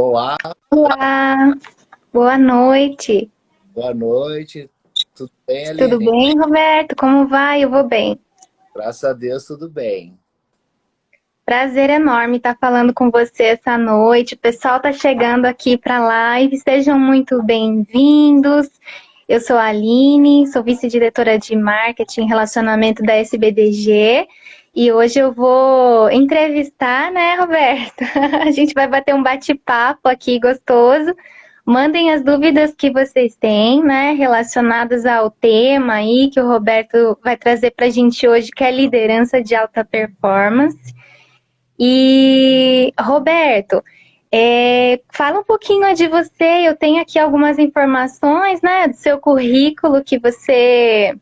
Olá, Olá, boa noite. boa noite. Tudo bem, Tudo Aline? bem, Roberto? Como vai? Eu vou bem. Graças a Deus, tudo bem. Prazer enorme estar falando com você essa noite. O pessoal está chegando aqui para a live. Sejam muito bem-vindos. Eu sou a Aline, sou vice-diretora de marketing e relacionamento da SBDG. E hoje eu vou entrevistar, né, Roberto? A gente vai bater um bate-papo aqui gostoso. Mandem as dúvidas que vocês têm, né, relacionadas ao tema aí que o Roberto vai trazer para a gente hoje, que é liderança de alta performance. E, Roberto, fala um pouquinho de você. Eu tenho aqui algumas informações, né, do seu currículo que você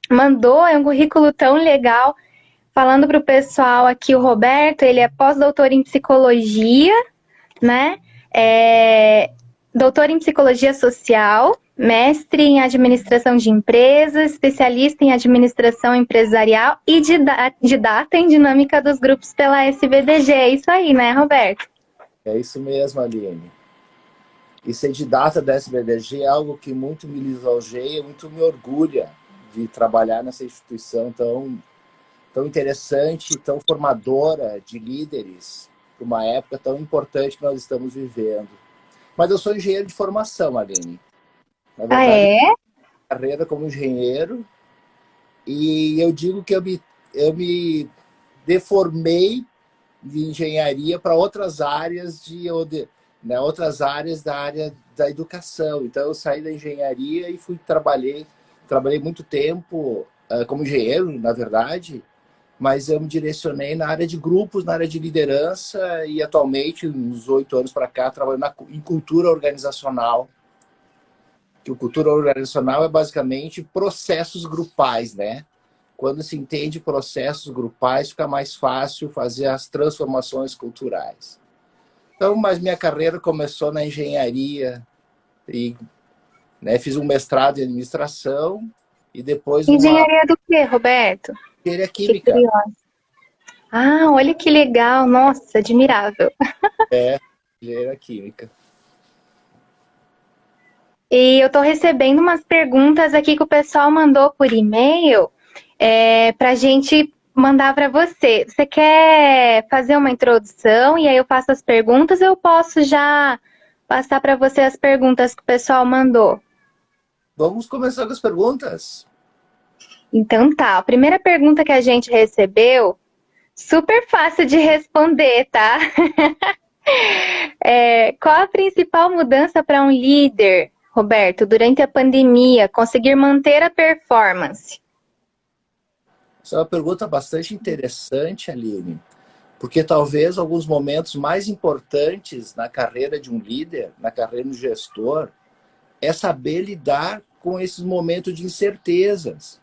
mandou. É um currículo tão legal. Falando para o pessoal aqui, o Roberto, ele é pós-doutor em psicologia, né? É, doutor em psicologia social, mestre em administração de empresas, especialista em administração empresarial e didata em dinâmica dos grupos pela SBDG. É isso aí, né, Roberto? É isso mesmo, Aline. E ser didata da SBDG é algo que muito me lisonjeia, muito me orgulha de trabalhar nessa instituição tão interessante, tão formadora de líderes, para uma época tão importante que nós estamos vivendo. Mas eu sou engenheiro de formação, Aline. Na Ah, verdade, eu é? tenho carreira como engenheiro e eu digo que eu me deformei de engenharia para outras áreas né, outras áreas da área da educação. Então eu saí da engenharia e trabalhei muito tempo como engenheiro, na verdade, mas eu me direcionei na área de grupos, na área de liderança e atualmente, uns 8 anos para cá, trabalho em cultura organizacional. Que o cultura organizacional é basicamente processos grupais, né? Quando se entende processos grupais, fica mais fácil fazer as transformações culturais. Então, mas minha carreira começou na engenharia e, né, fiz um mestrado em administração e depois uma Engenharia do quê, Roberto? engenharia Fiquei química, curiosa. Ah, olha que legal. Nossa, admirável. engenharia química. E eu estou recebendo umas perguntas aqui que o pessoal mandou por e-mail para a gente mandar para você. Você quer fazer uma introdução e aí eu faço as perguntas? Ou eu posso já passar para você as perguntas que o pessoal mandou? Vamos começar com as perguntas. Então tá, a primeira pergunta que a gente recebeu, super fácil de responder, tá? Qual a principal mudança para um líder, Roberto, durante a pandemia, conseguir manter a performance? Essa é uma pergunta bastante interessante, Aline, porque talvez alguns momentos mais importantes na carreira de um líder, na carreira de um gestor, é saber lidar com esses momentos de incertezas,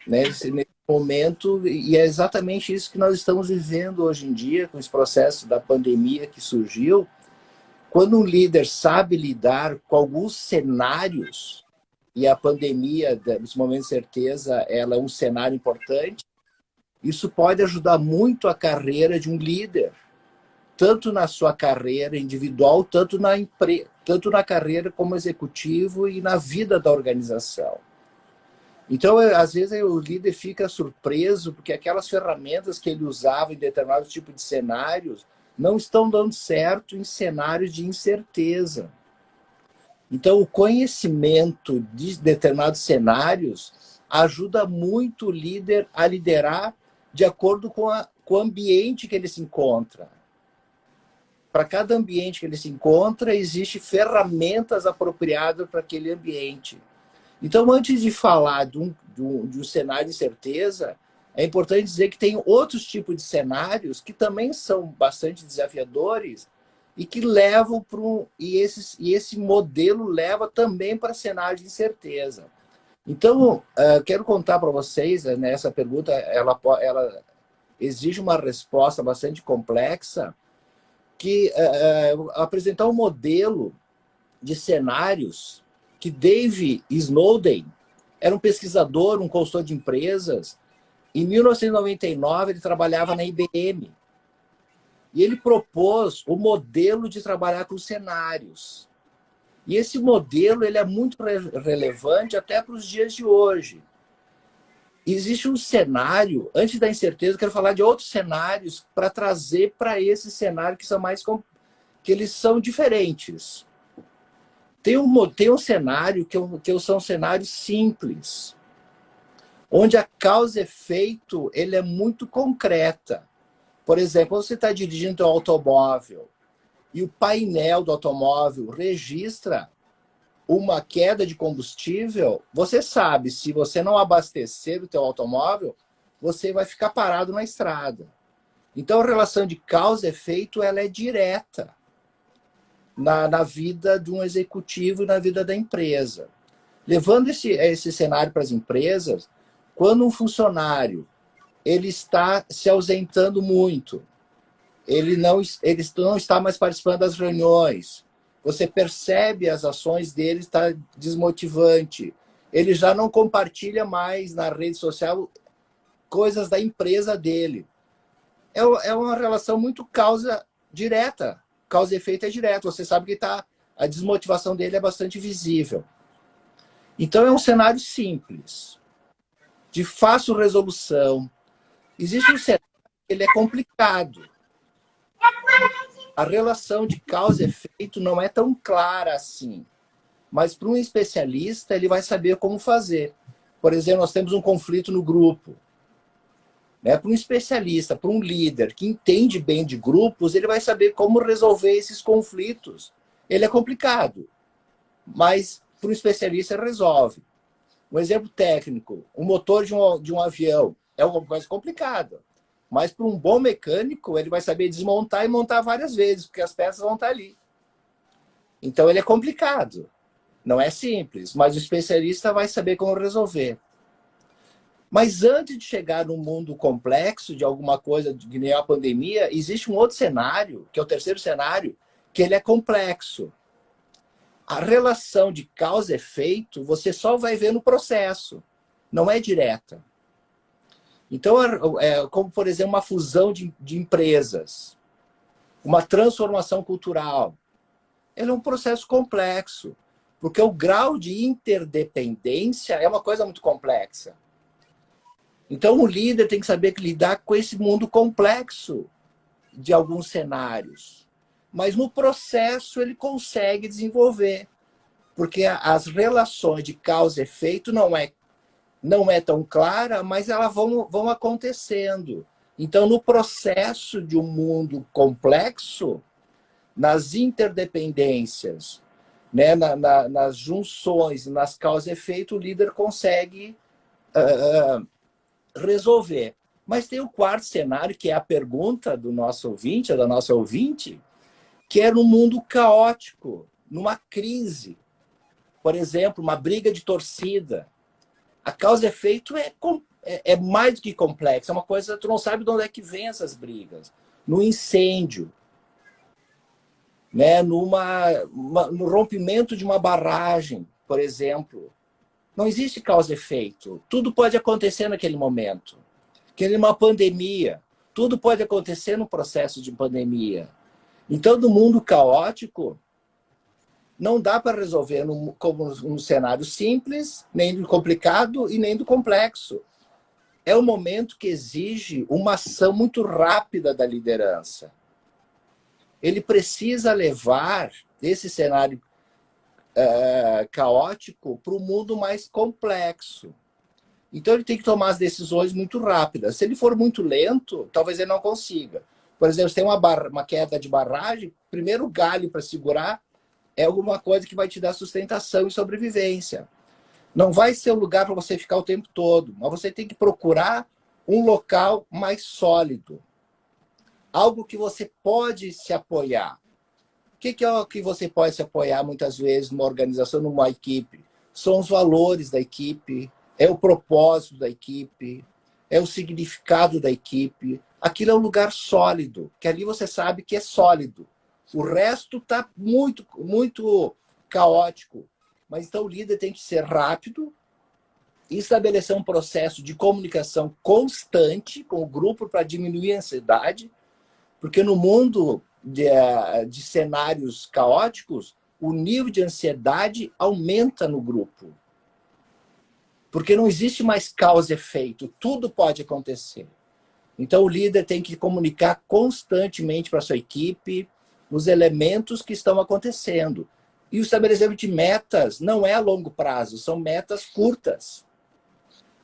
né? Nesse momento, e é exatamente isso que nós estamos vivendo hoje em dia, com esse processo da pandemia que surgiu. Quando um líder sabe lidar com alguns cenários, e a pandemia, nesse momento de certeza, ela é um cenário importante, isso pode ajudar muito a carreira de um líder, tanto na sua carreira individual, tanto na carreira como executivo e na vida da organização. Então, às vezes, o líder fica surpreso porque aquelas ferramentas que ele usava em determinados tipos de cenários não estão dando certo em cenários de incerteza. Então, o conhecimento de determinados cenários ajuda muito o líder a liderar de acordo com o ambiente que ele se encontra. Para cada ambiente que ele se encontra, existem ferramentas apropriadas para aquele ambiente. Então, antes de falar de um cenário de incerteza, é importante dizer que tem outros tipos de cenários que também são bastante desafiadores e que levam para esse modelo leva também para cenários de incerteza. Então, quero contar para vocês, né, essa pergunta, ela exige uma resposta bastante complexa, que apresentar um modelo de cenários que Dave Snowden era um pesquisador, um consultor de empresas. Em 1999, ele trabalhava na IBM. E ele propôs o modelo de trabalhar com cenários. E esse modelo ele é muito relevante até para os dias de hoje. Existe um cenário, antes da incerteza, eu quero falar de outros cenários para trazer para esse cenário que são mais que eles são diferentes. Tem um cenário que são cenários simples, onde a causa e efeito ele é muito concreta. Por exemplo, você está dirigindo um automóvel e o painel do automóvel registra uma queda de combustível, você sabe, se você não abastecer o teu automóvel, você vai ficar parado na estrada. Então, a relação de causa e efeito ela é direta na vida de um executivo e na vida da empresa. Levando esse cenário para as empresas, quando um funcionário ele está se ausentando muito, ele não está mais participando das reuniões, você percebe as ações dele, está desmotivante, ele já não compartilha mais na rede social coisas da empresa dele. É uma relação muito causa direta, causa e efeito é direto, você sabe que a desmotivação dele é bastante visível. Então é um cenário simples, de fácil resolução. Existe um cenário que ele é complicado. A relação de causa e efeito não é tão clara assim. Mas para um especialista, ele vai saber como fazer. Por exemplo, nós temos um conflito no grupo. Né? Para um especialista, para um líder que entende bem de grupos, ele vai saber como resolver esses conflitos. Ele é complicado, mas para um especialista resolve. Um exemplo técnico, o motor de um avião é uma coisa complicada. Mas para um bom mecânico, ele vai saber desmontar e montar várias vezes, porque as peças vão estar ali. Então, ele é complicado. Não é simples, mas o especialista vai saber como resolver. Mas antes de chegar num mundo complexo de alguma coisa, que nem a pandemia, existe um outro cenário, que é o terceiro cenário, que ele é complexo. A relação de causa e efeito, você só vai ver no processo. Não é direta. Então, como, por exemplo, uma fusão de empresas, uma transformação cultural. Ele é um processo complexo, porque o grau de interdependência é uma coisa muito complexa. Então, o líder tem que saber lidar com esse mundo complexo de alguns cenários. Mas no processo ele consegue desenvolver, porque as relações de causa e efeito não é tão clara, mas elas vão acontecendo. Então, no processo de um mundo complexo, nas interdependências, né, nas junções, nas causas e efeito, o líder consegue resolver. Mas tem o quarto cenário, que é a pergunta do nosso ouvinte, da nossa ouvinte, que é no mundo caótico, numa crise. Por exemplo, uma briga de torcida. A causa e efeito é mais do que complexa. É uma coisa, tu não sabe de onde é que vem essas brigas. No incêndio, né? No rompimento de uma barragem, por exemplo. Não existe causa e efeito. Tudo pode acontecer naquele momento. Que numa pandemia, tudo pode acontecer no processo de pandemia. Então, no mundo caótico, não dá para resolver como um cenário simples, nem do complicado e nem do complexo. É um momento que exige uma ação muito rápida da liderança. Ele precisa levar esse cenário caótico para o mundo mais complexo. Então, ele tem que tomar as decisões muito rápidas. Se ele for muito lento, talvez ele não consiga. Por exemplo, se tem uma queda de barragem, primeiro galho para segurar é alguma coisa que vai te dar sustentação e sobrevivência. Não vai ser um lugar para você ficar o tempo todo, mas você tem que procurar um local mais sólido. Algo que você pode se apoiar. O que é o que você pode se apoiar muitas vezes numa organização, numa equipe? São os valores da equipe, é o propósito da equipe, é o significado da equipe. Aquilo é um lugar sólido, que ali você sabe que é sólido. O resto está muito, muito caótico. Mas então o líder tem que ser rápido e estabelecer um processo de comunicação constante com o grupo para diminuir a ansiedade, Porque no mundo de cenários caóticos, o nível de ansiedade aumenta no grupo. Porque não existe mais causa e efeito, tudo pode acontecer. Então o líder tem que comunicar constantemente para a sua equipe os elementos que estão acontecendo. E o estabelecimento de metas não é a longo prazo, são metas curtas.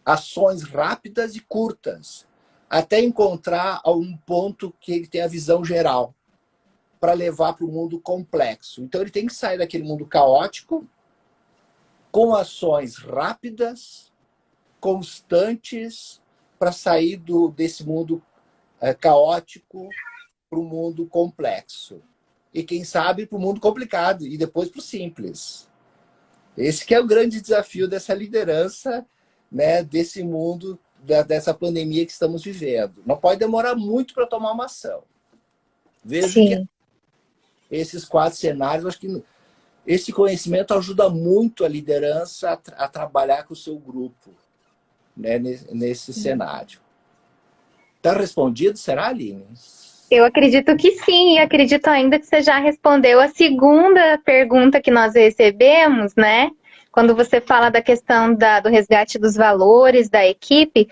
Ações rápidas e curtas, até encontrar um ponto que ele tem a visão geral, para levar para o mundo complexo. Então ele tem que sair daquele mundo caótico, com ações rápidas, constantes, para sair desse mundo caótico para o mundo complexo. E quem sabe para o mundo complicado, e depois para o simples. Esse que é o grande desafio dessa liderança, né, desse mundo, dessa pandemia que estamos vivendo. Não pode demorar muito para tomar uma ação. Vejo que esses 4 cenários, acho que esse conhecimento ajuda muito a liderança a trabalhar com o seu grupo, né, nesse cenário. Está respondido, será, Aline? Eu acredito que sim, e acredito ainda que você já respondeu a segunda pergunta que nós recebemos, né? Quando você fala da questão do resgate dos valores da equipe,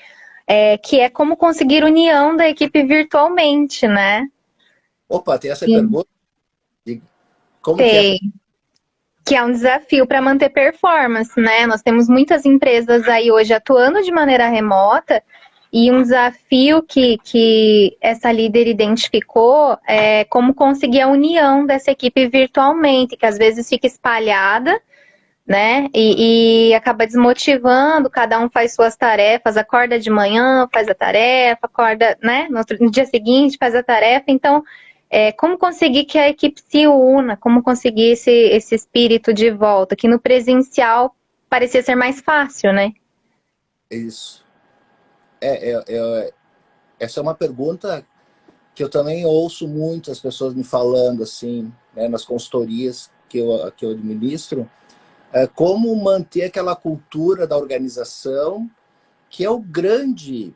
que é como conseguir união da equipe virtualmente, né? Opa, tem essa Sim. pergunta? Como tem. Que é um desafio para manter performance, né? Nós temos muitas empresas aí hoje atuando de maneira remota, e um desafio que essa líder identificou é como conseguir a união dessa equipe virtualmente, que às vezes fica espalhada, né? E acaba desmotivando, cada um faz suas tarefas, acorda de manhã, faz a tarefa, acorda, né? No dia seguinte faz a tarefa. Então, como conseguir que a equipe se una, como conseguir esse espírito de volta, que no presencial parecia ser mais fácil, né? Isso. Essa é uma pergunta que eu também ouço muito as pessoas me falando, assim, né, nas consultorias que eu administro, como manter aquela cultura da organização, que é o grande...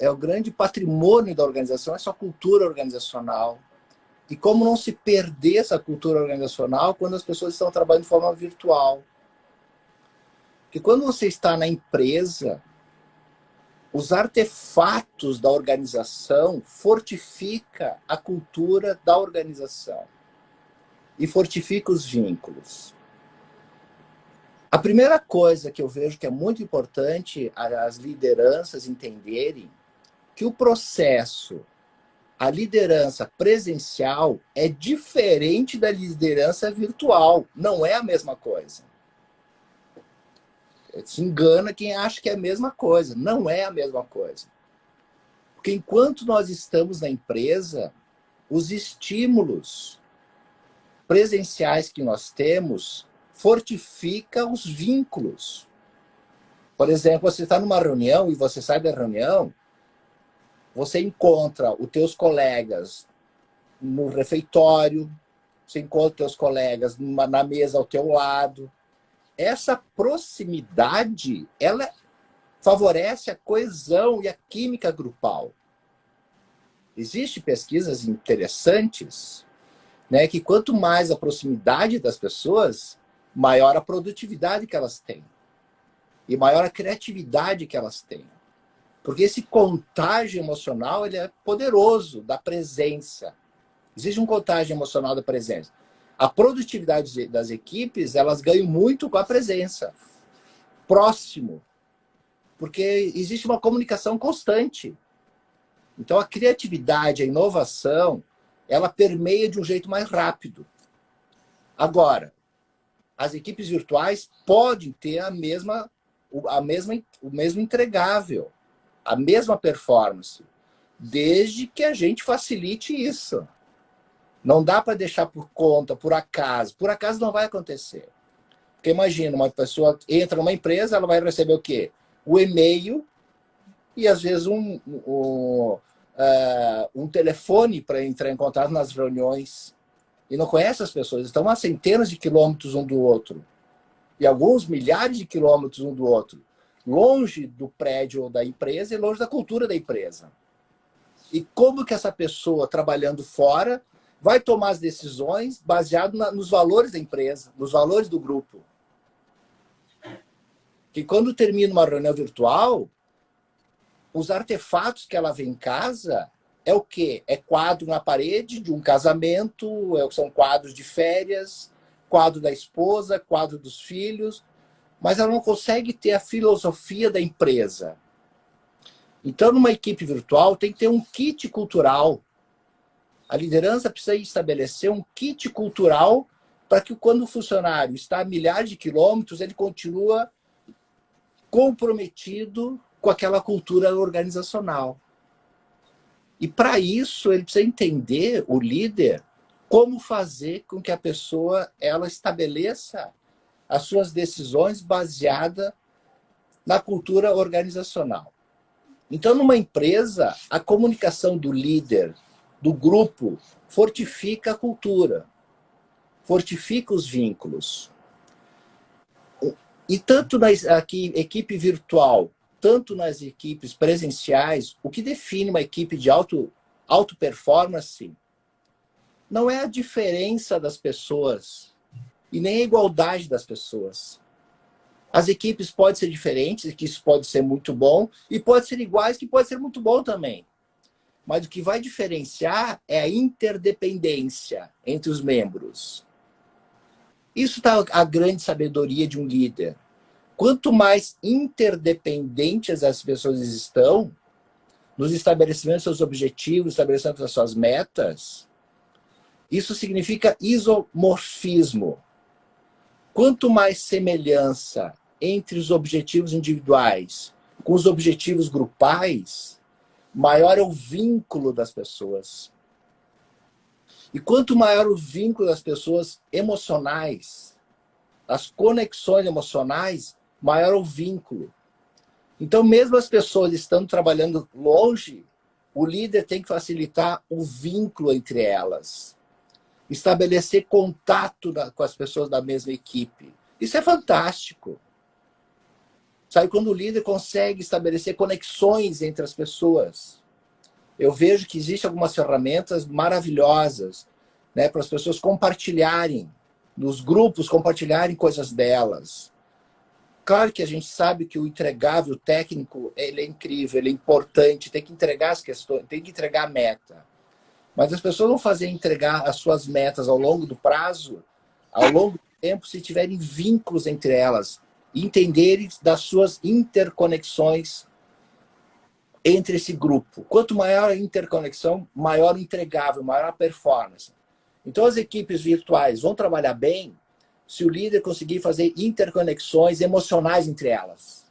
é o grande patrimônio da organização, essa cultura organizacional. E como não se perder essa cultura organizacional quando as pessoas estão trabalhando de forma virtual. Porque quando você está na empresa, os artefatos da organização fortifica a cultura da organização e fortifica os vínculos. A primeira coisa que eu vejo que é muito importante as lideranças entenderem que o processo, a liderança presencial é diferente da liderança virtual. Não é a mesma coisa. Se engana quem acha que é a mesma coisa. Não é a mesma coisa. Porque enquanto nós estamos na empresa, os estímulos presenciais que nós temos fortifica os vínculos. Por exemplo, você está numa reunião e você sai da reunião, você encontra os teus colegas no refeitório, você encontra os teus colegas na mesa ao teu lado. Essa proximidade, ela favorece a coesão e a química grupal. Existem pesquisas interessantes, né, que quanto mais a proximidade das pessoas, maior a produtividade que elas têm. E maior a criatividade que elas têm. Porque esse contágio emocional, ele é poderoso, da presença. Existe um contágio emocional da presença. A produtividade das equipes, elas ganham muito com a presença. Próximo. Porque existe uma comunicação constante. Então, a criatividade, a inovação, ela permeia de um jeito mais rápido. Agora, as equipes virtuais podem ter o mesmo entregável, a mesma performance, desde que a gente facilite isso. Não dá para deixar por conta, por acaso. Por acaso não vai acontecer. Porque imagina, uma pessoa entra numa empresa, ela vai receber o quê? O e-mail e às vezes um telefone para entrar em contato nas reuniões. E não conhece as pessoas, estão a centenas de quilômetros um do outro. E alguns milhares de quilômetros um do outro. longe do prédio ou da empresa e longe da cultura da empresa. E como que essa pessoa trabalhando fora vai tomar as decisões baseado nos valores da empresa, nos valores do grupo. Que quando termina uma reunião virtual, os artefatos que ela vê em casa é o quê? É quadro na parede de um casamento, são quadros de férias, quadro da esposa, quadro dos filhos, mas ela não consegue ter a filosofia da empresa. Então, numa equipe virtual, tem que ter um kit cultural. A liderança precisa estabelecer um kit cultural para que quando o funcionário está a milhares de quilômetros, ele continua comprometido com aquela cultura organizacional. E para isso, ele precisa entender, o líder, como fazer com que a pessoa ela estabeleça as suas decisões baseadas na cultura organizacional. Então, numa empresa, a comunicação do líder, do grupo, fortifica a cultura, fortifica os vínculos. E tanto na equipe virtual, tanto nas equipes presenciais, o que define uma equipe de alto performance não é a diferença das pessoas e nem a igualdade das pessoas. As equipes podem ser diferentes, que isso pode ser muito bom, e pode ser iguais, que pode ser muito bom também. Mas o que vai diferenciar é a interdependência entre os membros. Isso está a grande sabedoria de um líder. Quanto mais interdependentes as pessoas estão, nos estabelecimento dos seus objetivos, estabelecimento das suas metas, isso significa isomorfismo. Quanto mais semelhança entre os objetivos individuais com os objetivos grupais, maior é o vínculo das pessoas. E quanto maior o vínculo das pessoas emocionais, as conexões emocionais, maior o vínculo. Então, mesmo as pessoas estando trabalhando longe, o líder tem que facilitar o vínculo entre elas. Estabelecer contato com as pessoas da mesma equipe. Isso é fantástico. Sabe, quando o líder consegue estabelecer conexões entre as pessoas. Eu vejo que existem algumas ferramentas maravilhosas, né, para as pessoas compartilharem, nos grupos compartilharem coisas delas. Claro que a gente sabe que o entregável técnico ele é incrível, ele é importante, tem que entregar as questões, tem que entregar a meta. Mas as pessoas vão fazer entregar as suas metas ao longo do prazo, ao longo do tempo, se tiverem vínculos entre elas, entenderem das suas interconexões entre esse grupo. Quanto maior a interconexão, maior o entregável, maior a performance. Então, as equipes virtuais vão trabalhar bem se o líder conseguir fazer interconexões emocionais entre elas.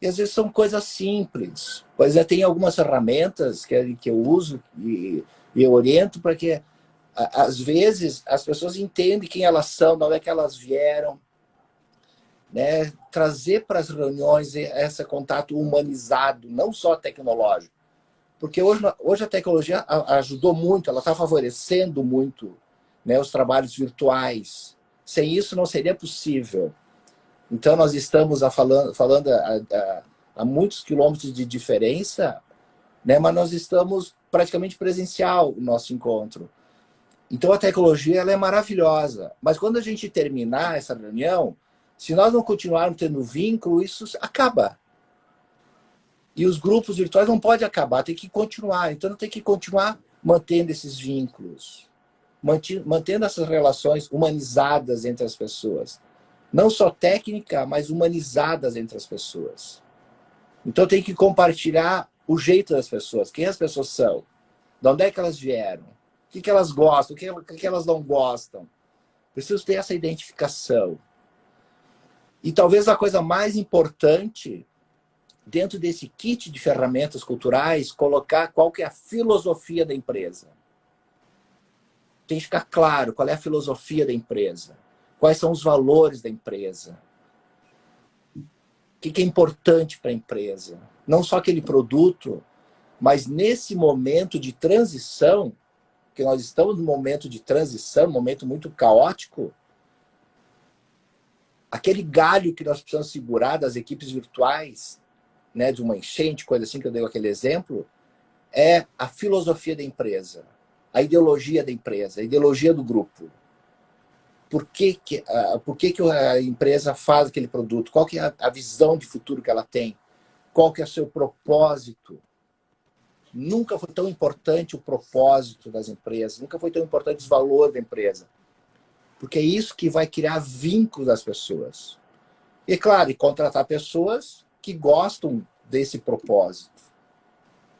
E às vezes são coisas simples. Pois é, tem algumas ferramentas que eu uso e eu oriento para que, às vezes, as pessoas entendem quem elas são, de onde é que elas vieram. Né? Trazer para as reuniões esse contato humanizado, não só tecnológico. Porque hoje a tecnologia ajudou muito, ela está favorecendo muito, né, os trabalhos virtuais. Sem isso não seria possível. Então nós estamos falando a muitos quilômetros de diferença, né, mas nós estamos praticamente presencial o nosso encontro. Então a tecnologia ela é maravilhosa, mas quando a gente terminar essa reunião, se nós não continuarmos tendo vínculo, isso acaba. E os grupos virtuais não podem acabar, tem que continuar. Então tem que continuar mantendo esses vínculos, mantendo essas relações humanizadas entre as pessoas. Não só técnica, mas humanizadas entre as pessoas. Então tem que compartilhar o jeito das pessoas, quem as pessoas são, de onde é que elas vieram, o que elas gostam, o que elas não gostam. Preciso ter essa identificação. E talvez a coisa mais importante, dentro desse kit de ferramentas culturais, colocar qual que é a filosofia da empresa. Tem que ficar claro qual é a filosofia da empresa. Quais são os valores da empresa. O que é importante para a empresa. Não só aquele produto, mas nesse momento de transição, que nós estamos num momento de transição, um momento muito caótico, aquele galho que nós precisamos segurar das equipes virtuais, né, de uma enchente, coisa assim que eu dei aquele exemplo, é a filosofia da empresa, a ideologia da empresa, a ideologia do grupo. Por que a empresa faz aquele produto? Qual que é a visão de futuro que ela tem? Qual que é o seu propósito? Nunca foi tão importante o propósito das empresas, nunca foi tão importante os valores da empresa. Porque é isso que vai criar vínculos das pessoas. E, claro, contratar pessoas que gostam desse propósito,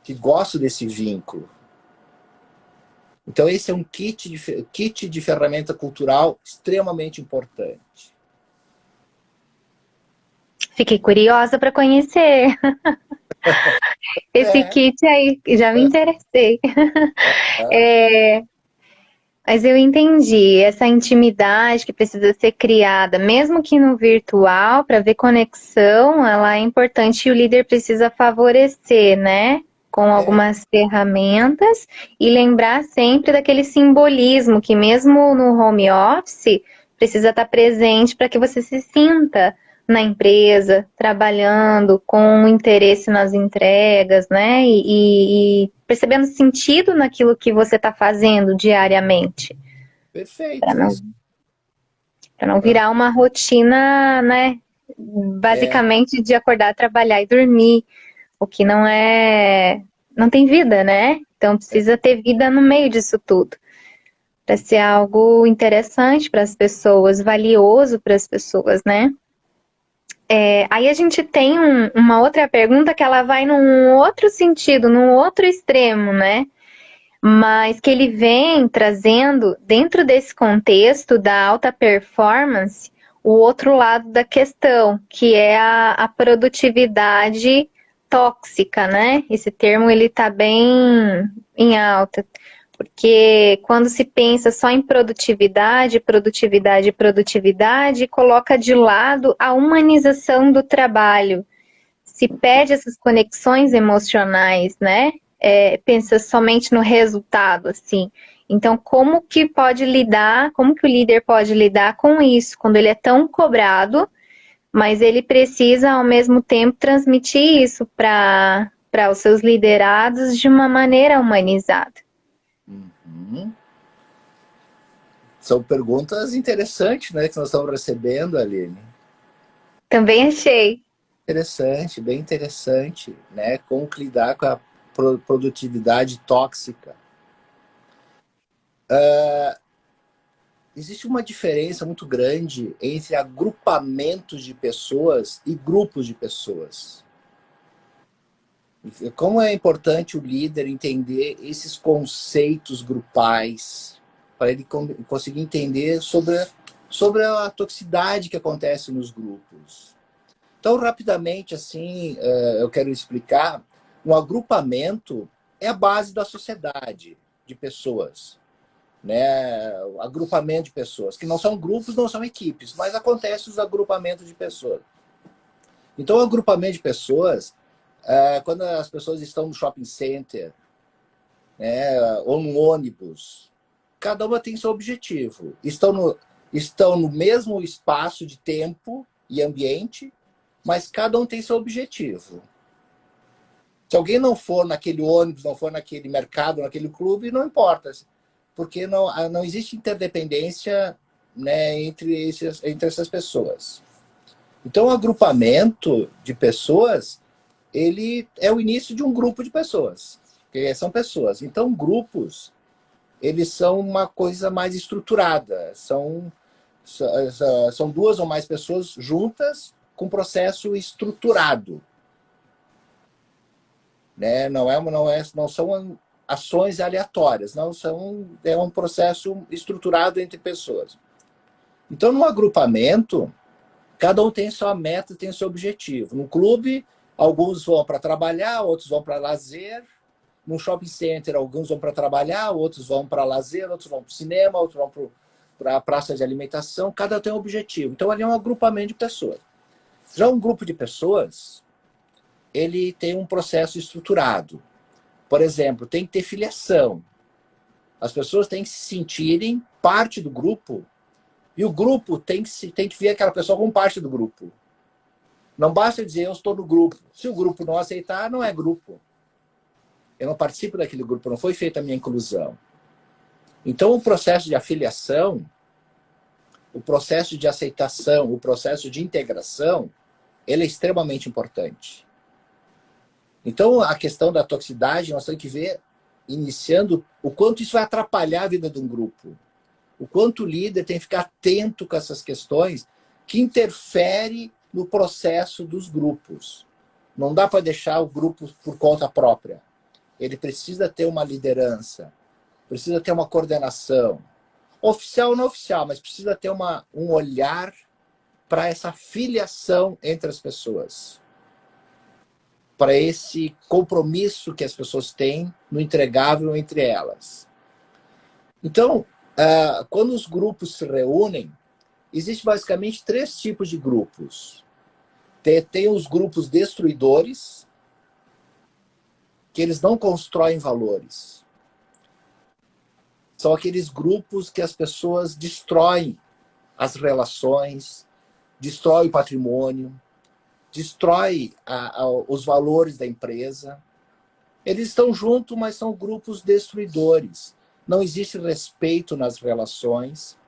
que gostam desse vínculo. Então, esse é um kit de ferramenta cultural extremamente importante. Fiquei curiosa para conhecer. Esse kit aí, já me interessei. Mas eu entendi essa intimidade que precisa ser criada, mesmo que no virtual, para ver conexão, ela é importante e o líder precisa favorecer, né? Com algumas ferramentas e lembrar sempre daquele simbolismo que mesmo no home office precisa estar presente para que você se sinta na empresa, trabalhando com interesse nas entregas, né? E percebendo sentido naquilo que você está fazendo diariamente. Perfeito. Para não virar uma rotina, né? Basicamente de acordar, trabalhar e dormir, o que não tem vida, né? Então precisa ter vida no meio disso tudo. Para ser algo interessante para as pessoas, valioso para as pessoas, né? Aí a gente tem uma outra pergunta que ela vai num outro sentido, num outro extremo, né? Mas que ele vem trazendo, dentro desse contexto da alta performance, o outro lado da questão, que é a produtividade tóxica, né? Esse termo ele está bem em alta. Porque quando se pensa só em produtividade, produtividade, produtividade, coloca de lado a humanização do trabalho. Se perde essas conexões emocionais, né? Pensa somente no resultado, assim. Então, como que o líder pode lidar com isso, quando ele é tão cobrado, mas ele precisa, ao mesmo tempo, transmitir isso para os seus liderados de uma maneira humanizada? São perguntas interessantes, né, que nós estamos recebendo, Aline. Também achei. Interessante, bem interessante, né? Como lidar com a produtividade tóxica. Existe uma diferença muito grande entre agrupamentos de pessoas e grupos de pessoas. Como é importante o líder entender esses conceitos grupais para ele conseguir entender sobre a toxicidade que acontece nos grupos. Então, rapidamente, assim, eu quero explicar, um agrupamento é a base da sociedade de pessoas, né? Agrupamento de pessoas, que não são grupos, não são equipes, mas acontecem os agrupamentos de pessoas. Então, o agrupamento de pessoas, quando as pessoas estão no shopping center, né, ou no ônibus, cada uma tem seu objetivo. Estão no mesmo espaço de tempo e ambiente, mas cada um tem seu objetivo. Se alguém não for naquele ônibus, não for naquele mercado, naquele clube, não importa, porque não existe interdependência, né, entre essas pessoas. Então, o agrupamento de pessoas, ele é o início de um grupo de pessoas, porque são pessoas. Então, grupos, eles são uma coisa mais estruturada, são duas ou mais pessoas juntas com processo estruturado, né? Não são ações aleatórias, é um processo estruturado entre pessoas. Então, no agrupamento, cada um tem sua meta, tem seu objetivo. No clube, alguns vão para trabalhar, outros vão para lazer. No shopping center, alguns vão para trabalhar, outros vão para lazer, outros vão para o cinema, outros vão para a praça de alimentação. Cada um tem um objetivo. Então, ali é um agrupamento de pessoas. Já um grupo de pessoas, ele tem um processo estruturado. Por exemplo, tem que ter filiação. As pessoas têm que se sentirem parte do grupo E o grupo tem que ver aquela pessoa como parte do grupo. Não basta dizer eu estou no grupo. Se o grupo não aceitar, não é grupo. Eu não participo daquele grupo, não foi feita a minha inclusão. Então, o processo de afiliação, o processo de aceitação, o processo de integração, ele é extremamente importante. Então, a questão da toxicidade, nós temos que ver, iniciando, o quanto isso vai atrapalhar a vida de um grupo. O quanto o líder tem que ficar atento com essas questões que interferem no processo dos grupos. Não dá para deixar o grupo por conta própria. Ele precisa ter uma liderança, precisa ter uma coordenação, oficial ou não oficial, mas precisa ter um olhar para essa filiação entre as pessoas, para esse compromisso que as pessoas têm no entregável entre elas. Então, quando os grupos se reúnem, existem basicamente 3 tipos de grupos. Tem os grupos destruidores, que eles não constroem valores. São aqueles grupos que as pessoas destroem as relações, destroem o patrimônio, destroem os valores da empresa. Eles estão juntos, mas são grupos destruidores. Não existe respeito nas relações.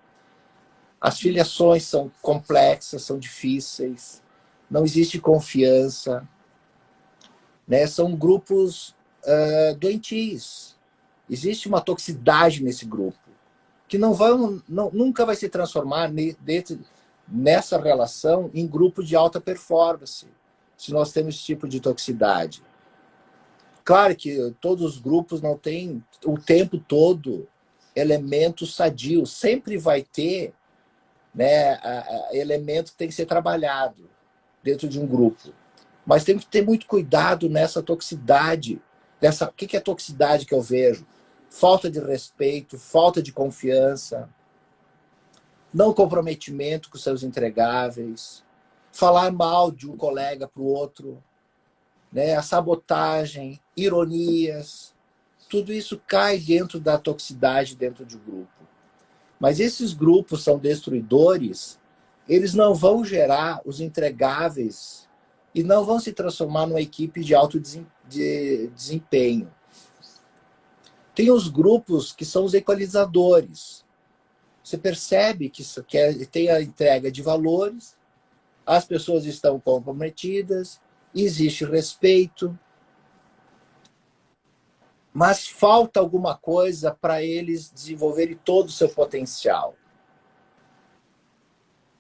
As filiações são complexas, são difíceis. Não existe confiança. Né? São grupos doentios. Existe uma toxicidade nesse grupo, que nunca vai se transformar nessa relação em grupo de alta performance, se nós temos esse tipo de toxicidade. Claro que todos os grupos não têm o tempo todo elementos sadios. Sempre vai ter, né, elemento que tem que ser trabalhado dentro de um grupo. Mas tem que ter muito cuidado nessa toxicidade. O que é toxicidade que eu vejo? Falta de respeito, falta de confiança, não comprometimento com seus entregáveis, falar mal de um colega para o outro, né? A sabotagem, ironias, tudo isso cai dentro da toxicidade dentro de um grupo. Mas esses grupos são destruidores, eles não vão gerar os entregáveis e não vão se transformar numa equipe de alto desempenho. Tem os grupos que são os equalizadores. Você percebe que tem a entrega de valores, as pessoas estão comprometidas, existe respeito, mas falta alguma coisa para eles desenvolverem todo o seu potencial.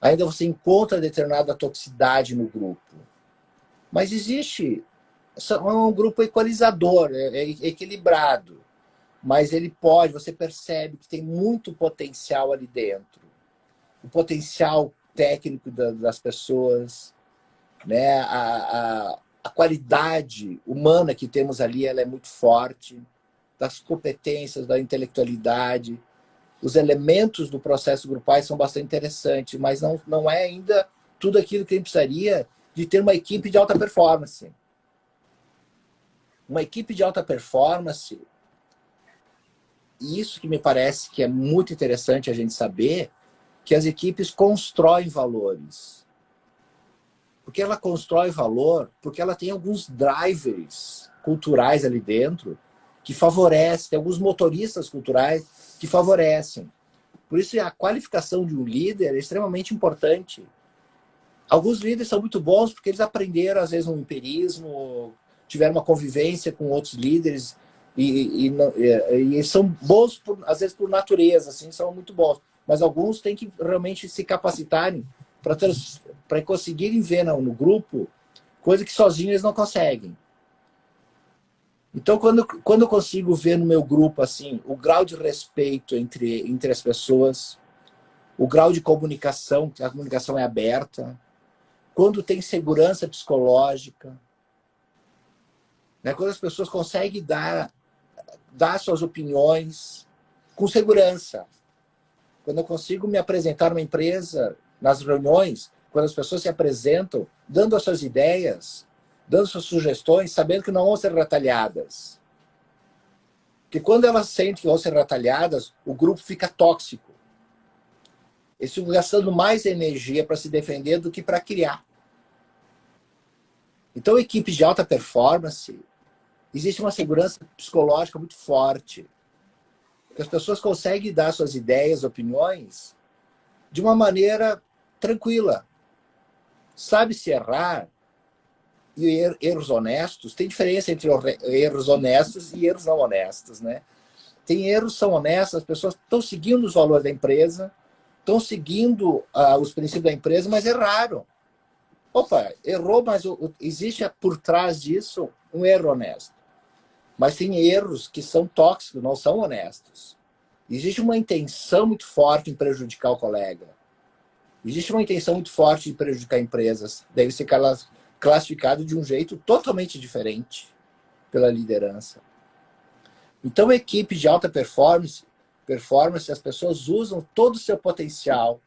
Ainda você encontra determinada toxicidade no grupo. Mas existe um grupo equalizador, é equilibrado. Mas ele você percebe que tem muito potencial ali dentro. O potencial técnico das pessoas, né? A qualidade humana que temos ali, ela é muito forte, das competências, da intelectualidade. Os elementos do processo grupal são bastante interessantes, mas não é ainda tudo aquilo que a gente precisaria de ter uma equipe de alta performance. Uma equipe de alta performance, isso que me parece que é muito interessante a gente saber, que as equipes constroem valores. Porque ela constrói valor, porque ela tem alguns drivers culturais ali dentro que favorecem, tem alguns motoristas culturais que favorecem. Por isso, a qualificação de um líder é extremamente importante. Alguns líderes são muito bons porque eles aprenderam, às vezes, no empirismo, tiveram uma convivência com outros líderes e são bons, às vezes, por natureza, assim, são muito bons. Mas alguns têm que realmente se capacitarem para conseguirem ver no grupo coisa que sozinhos eles não conseguem. Então, quando eu consigo ver no meu grupo assim, o grau de respeito entre as pessoas, o grau de comunicação, que a comunicação é aberta, quando tem segurança psicológica, né, quando as pessoas conseguem dar suas opiniões com segurança. Quando eu consigo me apresentar numa empresa, nas reuniões, quando as pessoas se apresentam, dando as suas ideias, dando suas sugestões, sabendo que não vão ser retalhadas. Porque quando elas sentem que vão ser retalhadas, o grupo fica tóxico. Eles ficam gastando mais energia para se defender do que para criar. Então, equipes de alta performance, existe uma segurança psicológica muito forte. Porque as pessoas conseguem dar suas ideias, opiniões, de uma maneira tranquila. Sabe se errar e erros honestos. Tem diferença entre erros honestos e erros não honestos, né? Tem erros que são honestos, as pessoas estão seguindo os valores da empresa, estão seguindo os princípios da empresa, mas erraram. Opa, errou, mas existe por trás disso um erro honesto. Mas tem erros que são tóxicos, não são honestos. Existe uma intenção muito forte em prejudicar o colega. Existe uma intenção muito forte de prejudicar empresas. Deve ser classificado de um jeito totalmente diferente pela liderança. Então, a equipe de alta performance, as pessoas usam todo o seu potencial.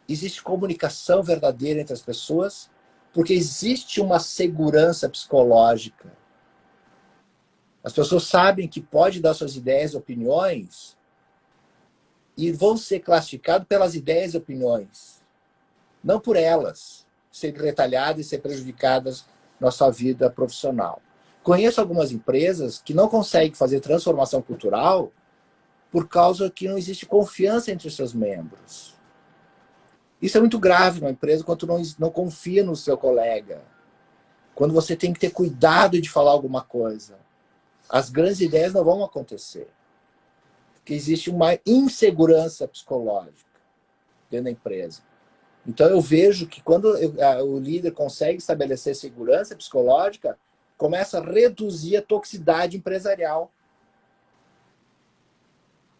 Existe comunicação verdadeira entre as pessoas, porque existe uma segurança psicológica. As pessoas sabem que pode dar suas ideias e opiniões e vão ser classificados pelas ideias e opiniões, não por elas serem retalhadas e ser prejudicadas na sua vida profissional. Conheço algumas empresas que não conseguem fazer transformação cultural por causa que não existe confiança entre os seus membros. Isso é muito grave numa empresa quando não confia no seu colega. Quando você tem que ter cuidado de falar alguma coisa. As grandes ideias não vão acontecer. Porque existe uma insegurança psicológica dentro da empresa. Então eu vejo que quando o líder consegue estabelecer segurança psicológica, começa a reduzir a toxicidade empresarial.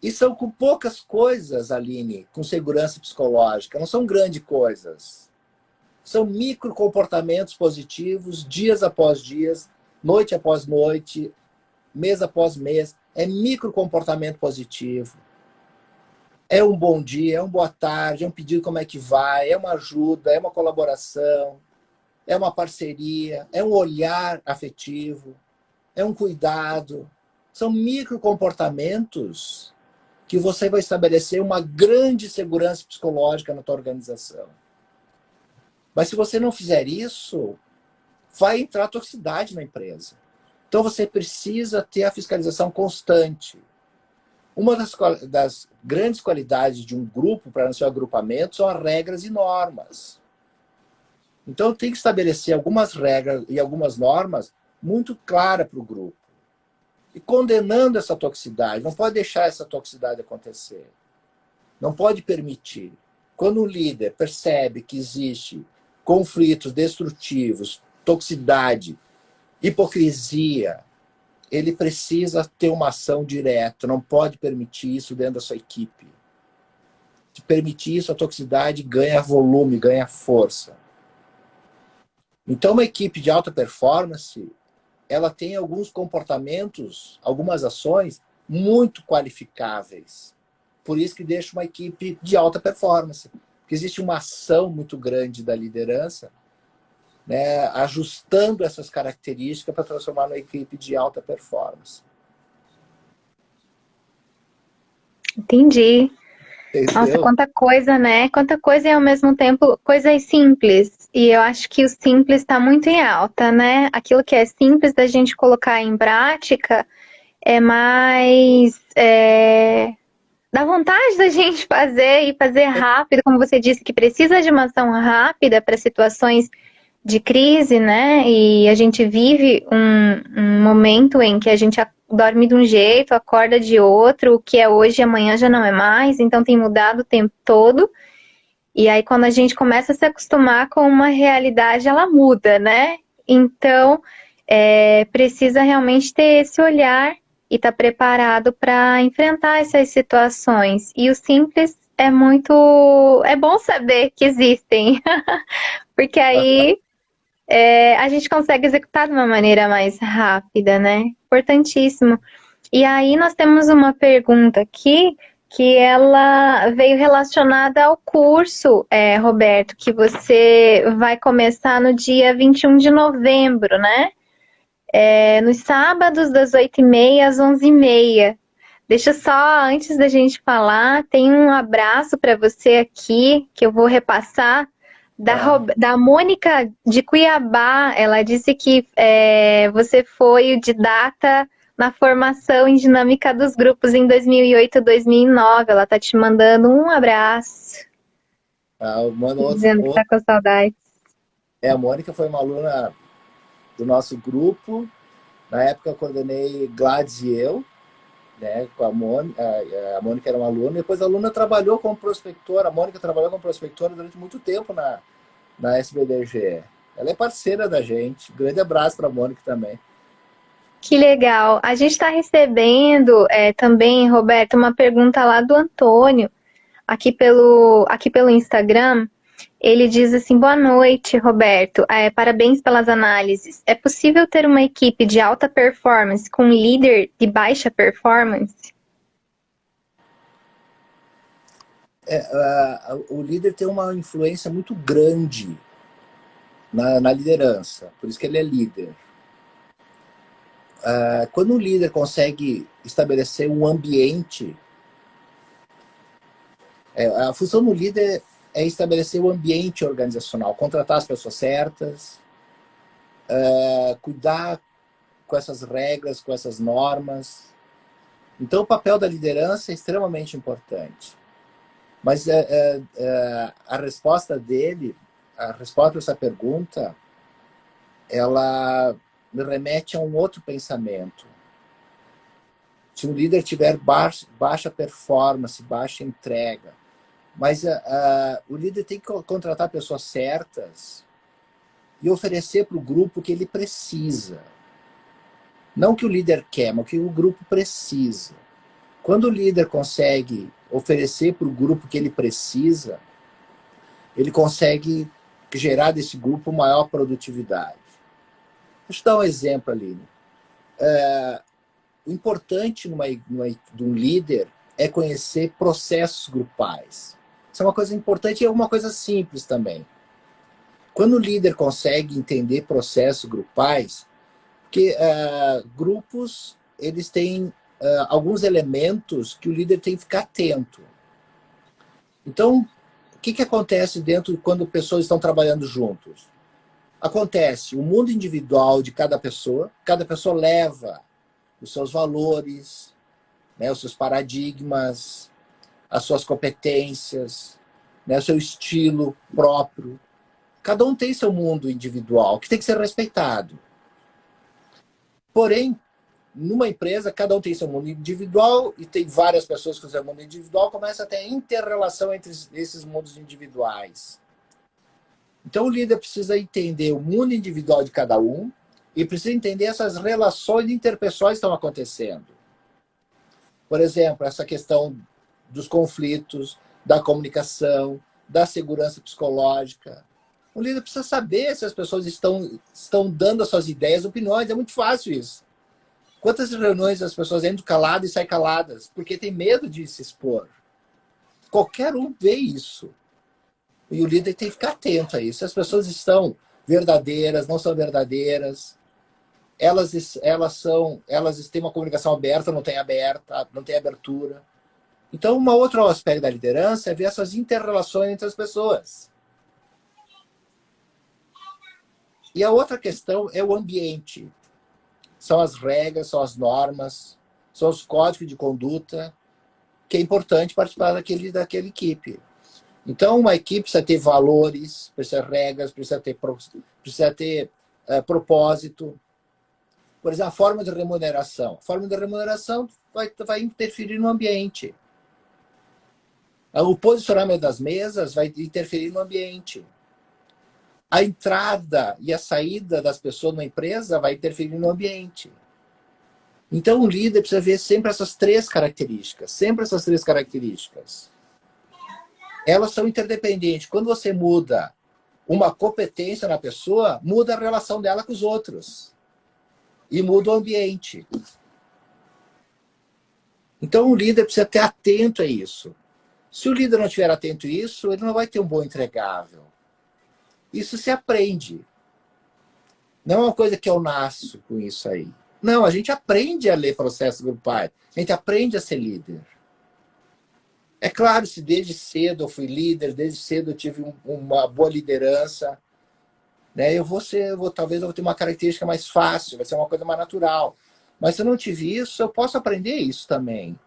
E são com poucas coisas, Aline, com segurança psicológica. Não são grandes coisas. São micro comportamentos positivos, dias após dias, noite após noite, mês após mês. É micro comportamento positivo. É um bom dia, é uma boa tarde, é um pedido como é que vai, é uma ajuda, é uma colaboração, é uma parceria, é um olhar afetivo, é um cuidado. São micro comportamentos que você vai estabelecer uma grande segurança psicológica na tua organização. Mas se você não fizer isso, vai entrar toxicidade na empresa. Então você precisa ter a fiscalização constante. Uma das grandes qualidades de um grupo para o seu agrupamento são as regras e normas. Então tem que estabelecer algumas regras e algumas normas muito claras para o grupo. E condenando essa toxicidade. Não pode deixar essa toxicidade acontecer. Não pode permitir. Quando um líder percebe que existe conflitos destrutivos, toxicidade, hipocrisia, ele precisa ter uma ação direta. Não pode permitir isso dentro da sua equipe. Se permitir isso, a toxicidade ganha volume, ganha força. Então, uma equipe de alta performance, ela tem alguns comportamentos, algumas ações muito qualificáveis. Por isso que deixa uma equipe de alta performance. Porque existe uma ação muito grande da liderança, né, ajustando essas características para transformar numa equipe de alta performance. Entendi. Entendeu? Nossa, quanta coisa, né? Quanta coisa e ao mesmo tempo coisas simples. E eu acho que o simples está muito em alta, né? Aquilo que é simples da gente colocar em prática é mais... dá vontade da gente fazer e fazer rápido, como você disse, que precisa de uma ação rápida para situações de crise, né? E a gente vive um momento em que a gente dorme de um jeito, acorda de outro, o que é hoje, amanhã já não é mais, então tem mudado o tempo todo. E aí quando a gente começa a se acostumar com uma realidade, ela muda, né? Então, precisa realmente ter esse olhar e estar preparado para enfrentar essas situações. E o simples é bom saber que existem, porque aí a gente consegue executar de uma maneira mais rápida, né? Importantíssimo. E aí nós temos uma pergunta aqui, que ela veio relacionada ao curso, Roberto, que você vai começar no dia 21 de novembro, né? Nos sábados, das 8h30 às 11h30. Deixa só, antes da gente falar, tem um abraço para você aqui, que eu vou repassar, Ah, da Mônica de Cuiabá. Ela disse que você foi o didata na formação em dinâmica dos grupos em 2008 2009. Ela tá te mandando um abraço, mano, dizendo que tá com saudade. a Mônica foi uma aluna do nosso grupo. Na época eu coordenei Gladys e eu, né, com a Mônica. A Mônica era uma aluna, depois a aluna trabalhou como prospectora. A Mônica trabalhou como prospectora durante muito tempo na SBDG. Ela é parceira da gente. Um grande abraço para a Mônica também. Que legal. A gente está recebendo também, Roberto, uma pergunta lá do Antônio, aqui pelo Instagram. Ele diz assim: boa noite, Roberto. Parabéns pelas análises. É possível ter uma equipe de alta performance com um líder de baixa performance? O líder tem uma influência muito grande na liderança, por isso que ele é líder. Quando um líder consegue estabelecer um ambiente, a função do líder é estabelecer o ambiente organizacional, contratar as pessoas certas, cuidar com essas regras, com essas normas. Então, o papel da liderança é extremamente importante. Mas a resposta dele, a resposta para essa pergunta, ela me remete a um outro pensamento. Se um líder tiver baixa performance, baixa entrega, mas o líder tem que contratar pessoas certas e oferecer para o grupo o que ele precisa. Não o que o líder quer, mas o que o grupo precisa. Quando o líder consegue oferecer para o grupo o que ele precisa, ele consegue gerar desse grupo maior produtividade. Deixa eu dar um exemplo, Aline. O importante de um líder é conhecer processos grupais. Isso é uma coisa importante e é uma coisa simples também. Quando o líder consegue entender processos grupais, porque grupos eles têm alguns elementos que o líder tem que ficar atento. Então, o que acontece dentro quando pessoas estão trabalhando juntos? Acontece o mundo individual de cada pessoa leva os seus valores, né, os seus paradigmas, as suas competências, né, o seu estilo próprio. Cada um tem seu mundo individual, que tem que ser respeitado. Porém, numa empresa, cada um tem seu mundo individual e tem várias pessoas com seu mundo individual, começa a ter inter-relação entre esses mundos individuais. Então, o líder precisa entender o mundo individual de cada um e precisa entender essas relações interpessoais que estão acontecendo. Por exemplo, essa questão dos conflitos, da comunicação, da segurança psicológica. O líder precisa saber se as pessoas estão dando as suas ideias, opiniões. É muito fácil isso. Quantas reuniões as pessoas entram caladas e saem caladas? Porque tem medo de se expor. Qualquer um vê isso. E o líder tem que ficar atento a isso. Se as pessoas estão verdadeiras, não são verdadeiras, elas têm uma comunicação aberta, não tem abertura. Então, um outro aspecto da liderança é ver essas inter-relações entre as pessoas. E a outra questão é o ambiente. São as regras, são as normas, são os códigos de conduta, que é importante participar daquela equipe. Então, uma equipe precisa ter valores, precisa ter regras, precisa ter propósito. Por exemplo, a forma de remuneração. A forma de remuneração vai interferir no ambiente. O posicionamento das mesas vai interferir no ambiente. A entrada e a saída das pessoas na empresa vai interferir no ambiente. Então, o líder precisa ver sempre essas três características. Elas são interdependentes. Quando você muda uma competência na pessoa, muda a relação dela com os outros. E muda o ambiente. Então, o líder precisa ter atento a isso. Se o líder não estiver atento a isso, ele não vai ter um bom entregável. Isso se aprende. Não é uma coisa que eu nasço com isso aí. Não, a gente aprende a ler processos grupais. A gente aprende a ser líder. É claro, se desde cedo eu fui líder, desde cedo eu tive uma boa liderança, né? Talvez eu vou ter uma característica mais fácil, vai ser uma coisa mais natural. Mas se eu não tive isso, eu posso aprender isso também.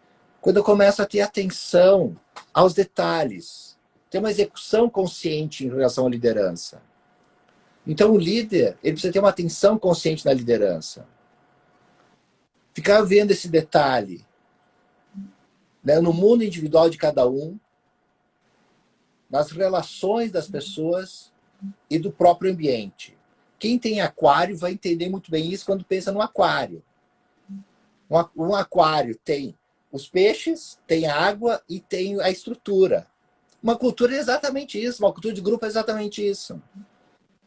Quando eu começo a ter atenção aos detalhes, ter uma execução consciente em relação à liderança. Então, o líder, ele precisa ter uma atenção consciente na liderança. Ficar vendo esse detalhe, né, no mundo individual de cada um, nas relações das pessoas e do próprio ambiente. Quem tem aquário vai entender muito bem isso quando pensa no aquário. Um aquário tem os peixes, tem a água e tem a estrutura. Uma cultura é exatamente isso, uma cultura de grupo é exatamente isso.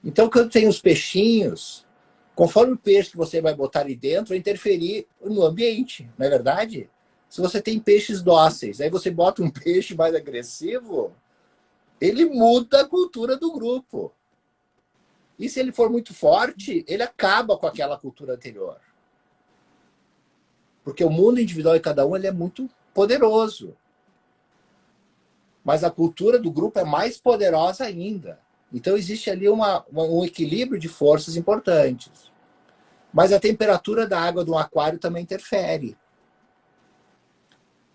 Então, quando tem os peixinhos, conforme o peixe que você vai botar ali dentro, vai interferir no ambiente, não é verdade? Se você tem peixes dóceis, aí você bota um peixe mais agressivo, ele muda a cultura do grupo. E se ele for muito forte, ele acaba com aquela cultura anterior. Porque o mundo individual de cada um ele é muito poderoso. Mas a cultura do grupo é mais poderosa ainda. Então existe ali um equilíbrio de forças importantes. Mas a temperatura da água do aquário também interfere.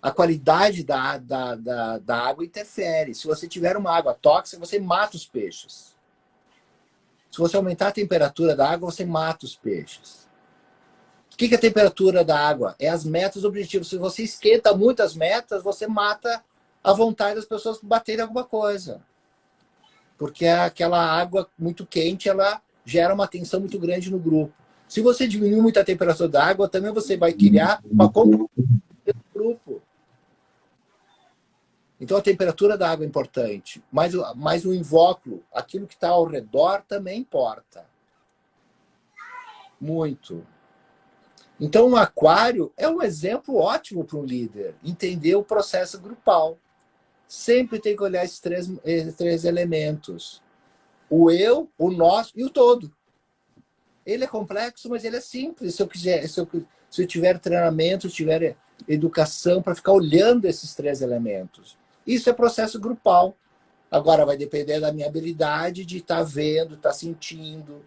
A qualidade da água interfere. Se você tiver uma água tóxica, você mata os peixes. Se você aumentar a temperatura da água, você mata os peixes. O que é a temperatura da água? É as metas objetivas. Se você esquenta muito as metas, você mata a vontade das pessoas baterem alguma coisa. Porque aquela água muito quente, ela gera uma tensão muito grande no grupo. Se você diminuir muito a temperatura da água, também você vai criar uma competição no grupo. Então a temperatura da água é importante, mas o invólucro, aquilo que está ao redor, também importa. Muito. Então um aquário é um exemplo ótimo para um líder, entender o processo grupal. Sempre tem que olhar esses três elementos. O eu, o nós e o todo. Ele é complexo, mas ele é simples. Se eu tiver treinamento, tiver educação para ficar olhando esses três elementos. Isso é processo grupal. Agora vai depender da minha habilidade de estar vendo, estar sentindo,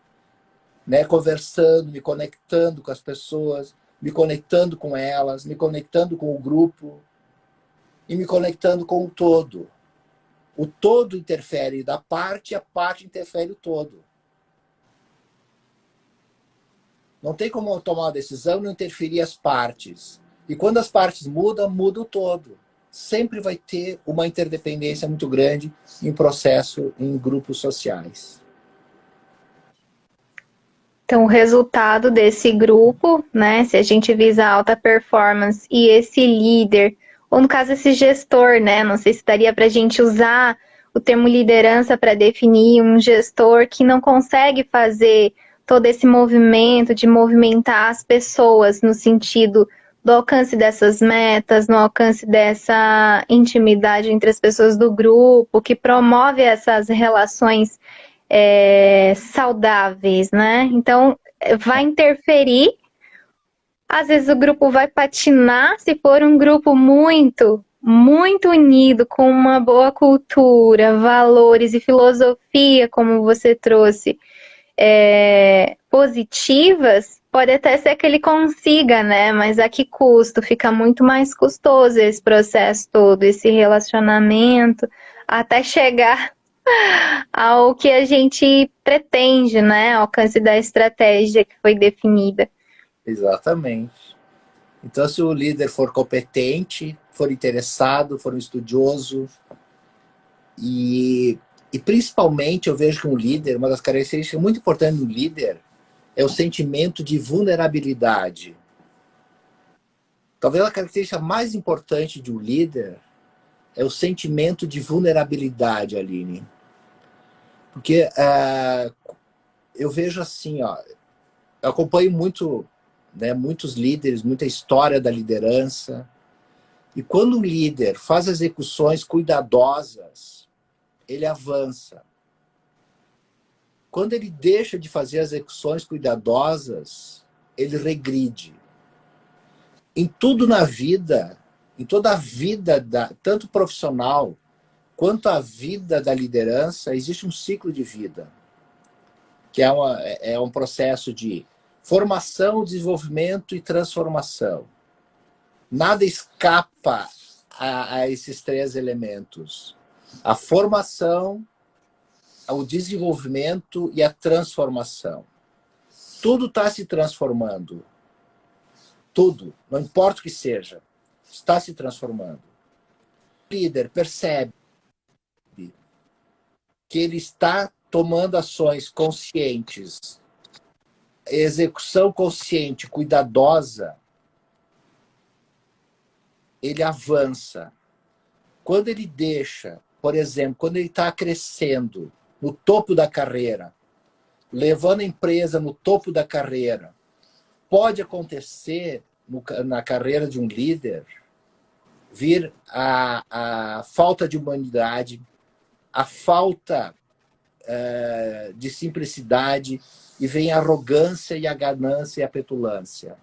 né, conversando, me conectando com as pessoas, me conectando com elas, me conectando com o grupo e me conectando com o todo. O todo interfere da parte e a parte interfere o todo. Não tem como tomar uma decisão e não interferir as partes. E quando as partes mudam, muda o todo. Sempre vai ter uma interdependência muito grande em processo, em grupos sociais. Então, o resultado desse grupo, né, se a gente visa alta performance e esse líder, ou no caso esse gestor, né, não sei se daria para a gente usar o termo liderança para definir um gestor que não consegue fazer todo esse movimento de movimentar as pessoas no sentido do alcance dessas metas, no alcance dessa intimidade entre as pessoas do grupo, que promove essas relações saudáveis, né? Então, vai interferir. Às vezes o grupo vai patinar se for um grupo muito, muito unido, com uma boa cultura, valores e filosofia, como você trouxe, positivas. Pode até ser que ele consiga, né? Mas a que custo? Fica muito mais custoso esse processo todo, esse relacionamento, até chegar ao que a gente pretende, né? Ao alcance da estratégia que foi definida. Exatamente. Então, se o líder for competente, for interessado, for um estudioso, e principalmente eu vejo que um líder, uma das características muito importantes do líder é o sentimento de vulnerabilidade. Talvez a característica mais importante de um líder é o sentimento de vulnerabilidade, Aline. Porque eu vejo assim, ó, eu acompanho muito, né, muitos líderes, muita história da liderança. E quando o líder faz execuções cuidadosas, ele avança. Quando ele deixa de fazer execuções cuidadosas, ele regride. Em tudo na vida, em toda a vida, tanto profissional quanto a vida da liderança, existe um ciclo de vida, que é um processo de formação, desenvolvimento e transformação. Nada escapa a esses três elementos. A formação, o desenvolvimento e a transformação. Tudo está se transformando. Tudo, não importa o que seja, está se transformando. O líder percebe que ele está tomando ações conscientes, execução consciente, cuidadosa, ele avança. Quando ele deixa, por exemplo, quando ele está crescendo no topo da carreira, levando a empresa no topo da carreira, pode acontecer na carreira de um líder vir a falta de humanidade, a falta de simplicidade, e vem a arrogância e a ganância e a petulância.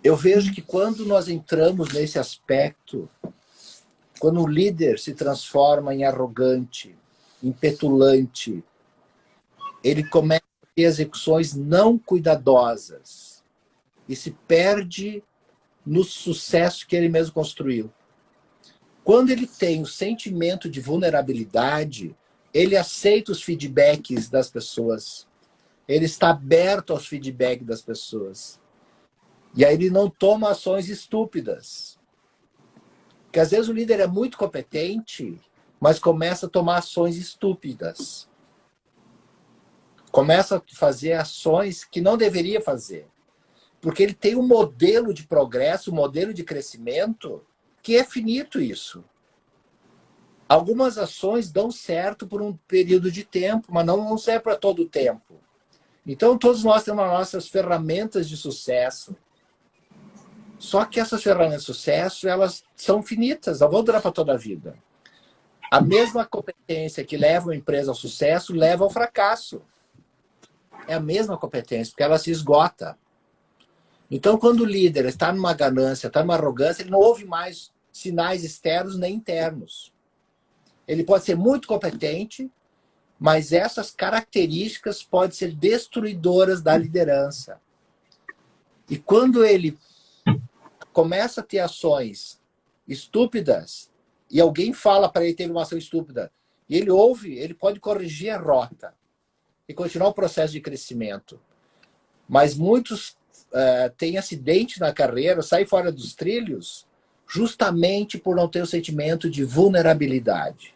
Eu vejo que quando nós entramos nesse aspecto, quando o líder se transforma em arrogante, em petulante, ele começa a ter execuções não cuidadosas e se perde no sucesso que ele mesmo construiu. Quando ele tem o sentimento de vulnerabilidade, ele aceita os feedbacks das pessoas. Ele está aberto aos feedbacks das pessoas. E aí ele não toma ações estúpidas. Porque às vezes o líder é muito competente, mas começa a tomar ações estúpidas. Começa a fazer ações que não deveria fazer. Porque ele tem um modelo de progresso, um modelo de crescimento, que é finito isso. Algumas ações dão certo por um período de tempo, mas não serve para todo o tempo. Então, todos nós temos as nossas ferramentas de sucesso. Só que essas ferramentas de sucesso, elas são finitas, não vão durar para toda a vida. A mesma competência que leva uma empresa ao sucesso, leva ao fracasso. É a mesma competência, porque ela se esgota. Então, quando o líder está numa ganância, está numa arrogância, ele não ouve mais sinais externos nem internos. Ele pode ser muito competente, mas essas características podem ser destruidoras da liderança. E quando ele começa a ter ações estúpidas, e alguém fala para ele que teve uma ação estúpida, e ele ouve, ele pode corrigir a rota e continuar o processo de crescimento. Mas muitos têm acidente na carreira, saem fora dos trilhos, justamente por não ter o sentimento de vulnerabilidade.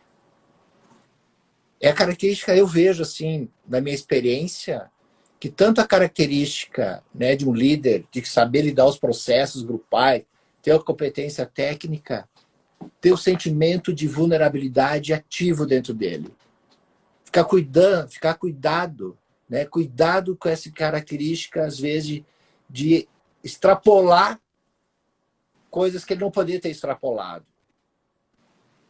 É a característica, eu vejo assim, na minha experiência, que tanto a característica, né, de um líder, de saber lidar os processos grupais, ter a competência técnica, ter o sentimento de vulnerabilidade ativo dentro dele. Ficar cuidado, né? Cuidado com essa característica, às vezes, de extrapolar coisas que ele não poderia ter extrapolado.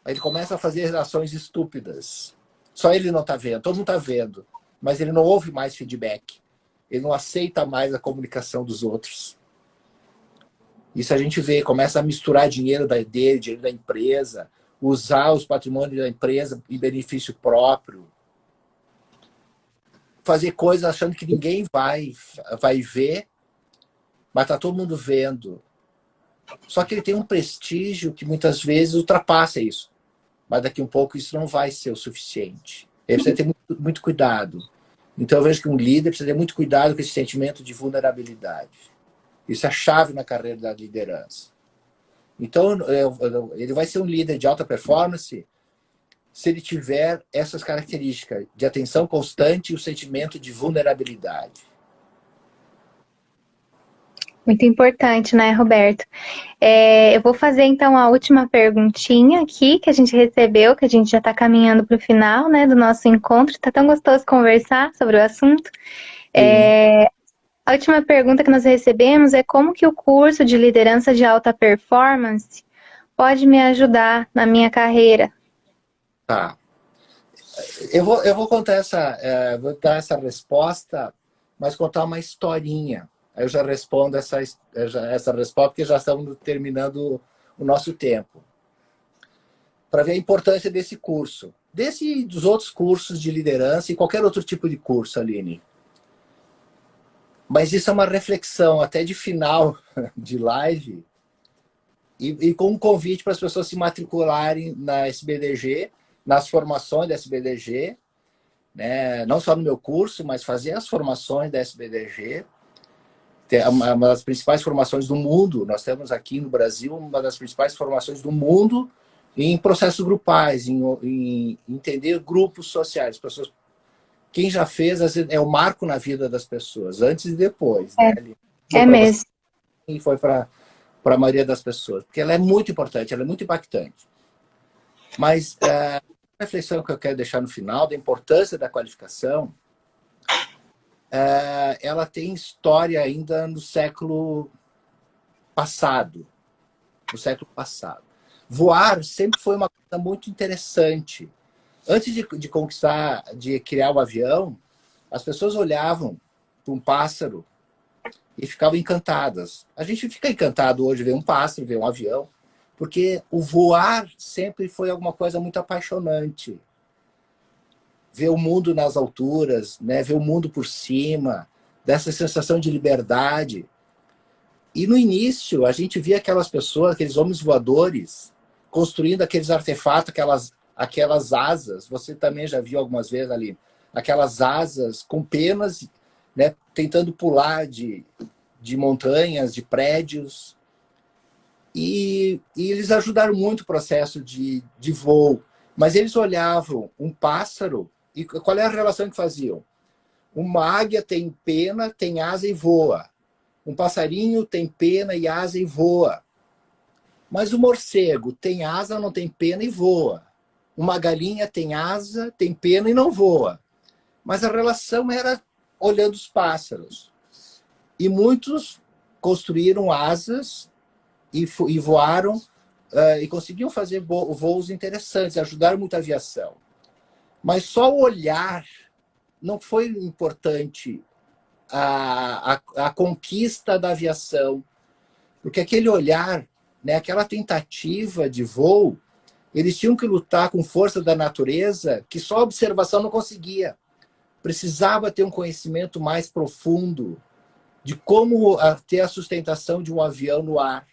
Aí ele começa a fazer ações estúpidas. Só ele não está vendo, todo mundo está vendo. Mas ele não ouve mais feedback. Ele não aceita mais a comunicação dos outros. Isso a gente vê, começa a misturar dinheiro dele, dinheiro da empresa, usar os patrimônios da empresa em benefício próprio. Fazer coisas achando que ninguém vai ver, mas está todo mundo vendo. Só que ele tem um prestígio que muitas vezes ultrapassa isso. Mas daqui um pouco isso não vai ser o suficiente. Ele precisa ter muito, muito cuidado. Então eu vejo que um líder precisa ter muito cuidado com esse sentimento de vulnerabilidade. Isso é a chave na carreira da liderança. Então ele vai ser um líder de alta performance se ele tiver essas características de atenção constante e o sentimento de vulnerabilidade. Muito importante, né, Roberto? Eu vou fazer, então, a última perguntinha aqui que a gente recebeu, que a gente já está caminhando para o final, né, do nosso encontro. Está tão gostoso conversar sobre o assunto. A última pergunta que nós recebemos é como que o curso de liderança de alta performance pode me ajudar na minha carreira? Tá. Eu vou contar vou dar essa resposta mas contar uma historinha. Aí eu já respondo essa resposta, porque já estamos terminando o nosso tempo. Para ver a importância desse curso. Dos outros cursos de liderança e qualquer outro tipo de curso, Aline. Mas isso é uma reflexão até de final de live e com um convite para as pessoas se matricularem na SBDG, nas formações da SBDG, né? Não só no meu curso, mas fazer as formações da SBDG. Uma das principais formações do mundo. Nós temos aqui no Brasil uma das principais formações do mundo em processos grupais, em entender grupos sociais. Pessoas, quem já fez é o marco na vida das pessoas, antes e depois. Né? É mesmo. E foi para a maioria das pessoas, porque ela é muito importante, ela é muito impactante. Mas a reflexão que eu quero deixar no final da importância da qualificação, ela tem história ainda no século passado. No século passado. Voar sempre foi uma coisa muito interessante. Antes de conquistar, de criar o avião, as pessoas olhavam para um pássaro e ficavam encantadas. A gente fica encantado hoje ver um pássaro, ver um avião, porque o voar sempre foi alguma coisa muito apaixonante. Ver o mundo nas alturas, né? Ver o mundo por cima, dessa sensação de liberdade. E no início, a gente via aquelas pessoas, aqueles homens voadores, construindo aqueles artefatos, aquelas asas. Você também já viu algumas vezes ali, aquelas asas com penas, né? Tentando pular de montanhas, de prédios. E eles ajudaram muito o processo de voo. Mas eles olhavam um pássaro, e qual é a relação que faziam? Uma águia tem pena, tem asa e voa. Um passarinho tem pena e asa e voa. Mas o morcego tem asa, não tem pena e voa. Uma galinha tem asa, tem pena e não voa. Mas a relação era olhando os pássaros. E muitos construíram asas e voaram e conseguiam fazer voos interessantes, ajudaram muito a aviação. Mas só o olhar não foi importante a conquista da aviação, porque aquele olhar, né, aquela tentativa de voo, eles tinham que lutar com força da natureza que só a observação não conseguia. Precisava ter um conhecimento mais profundo de como ter a sustentação de um avião no ar.